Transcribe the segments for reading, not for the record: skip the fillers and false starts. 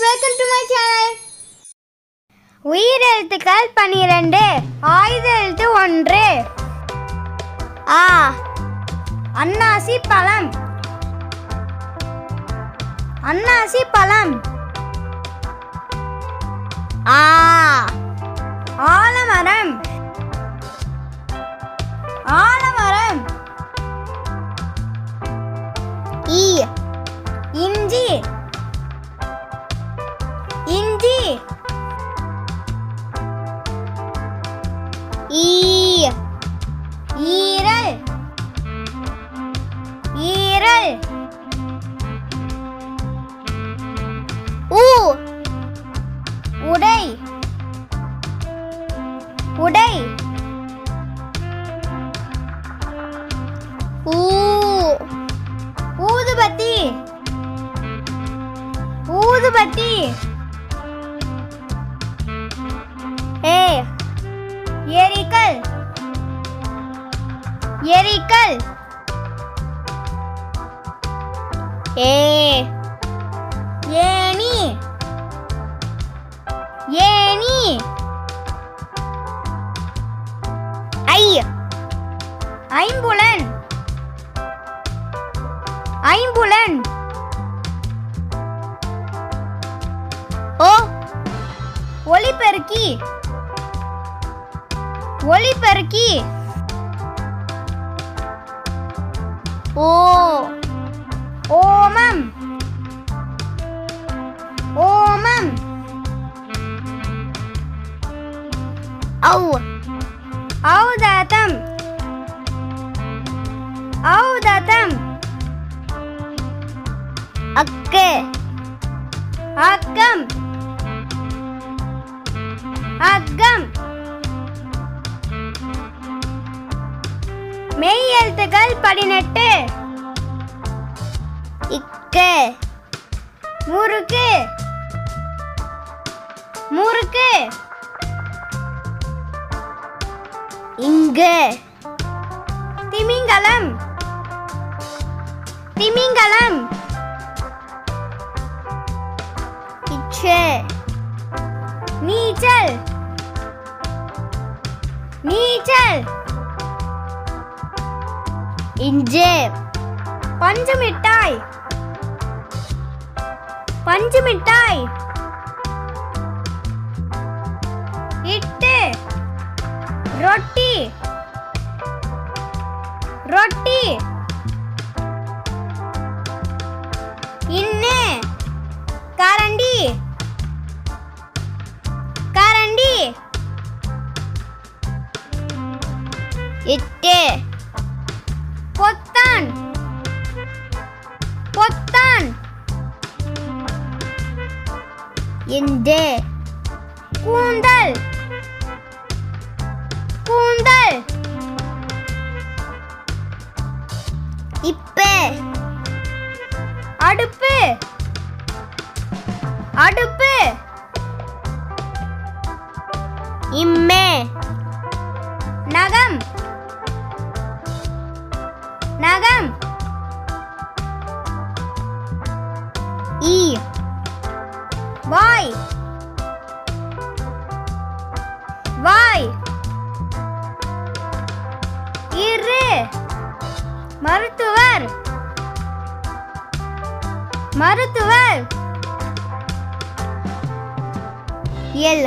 welcome to my channel. உயிரெழுத்துக்கள் 12, ஆயுத எழுத்து 1. ஆ. அன்னாசி பழம். அன்னாசி பழம். ஆ. ஆலமரம். ஆலமரம். ஈ. இஞ்சி. இஞ்சி. ஈ. ஈரல். ஈரல். ஊ. உடை. உடை. ஊ. ஊதுபத்தி. ஊதுபத்தி. ஏ. எரிக்கல். எரிக்கல். ஏ. ஏணி. ஏணி. ஐ. ஐம்புலன். ஐம்புலன். ஓ. ஒலிபெருக்கி. ஒலிபெருக்கி. ஓ. ஓமம். ஓமம். ஔ. ஔதாதம். ஔதாதம். அக்கு. அக்கம். அக்கம். மெய் எழுத்துக்கள் 18. இக்கு. முறுக்கு. முறுக்கு. இங்கு. திமிங்கலம். திமிங்கலம். இச்சு. நீச்சல். நீச்சல். இஞ்சு. பஞ்சு மிட்டாய். பஞ்சு மிட்டாய். இட்டு. ரொட்டி. ரொட்டி. இன்னு. கரண்டி. கரண்டி. இட்டு. பொத்தான். பொத்தான். இந்து. கூந்தல். கூந்தல். இப்பு. அடுப்பு. அடுப்பு. இம்மே. நகம். நகம். ஈ. வாய். வாய். இரு. மருத்துவர். மருத்துவர். எல்.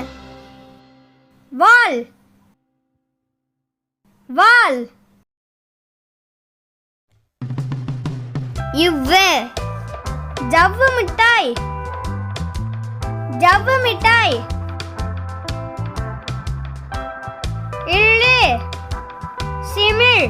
வால். வால். இவ்வு. ஜவ்வு மிட்டாய். ஜவ்வு மிட்டாய். இள்ளு. சிமிழ்.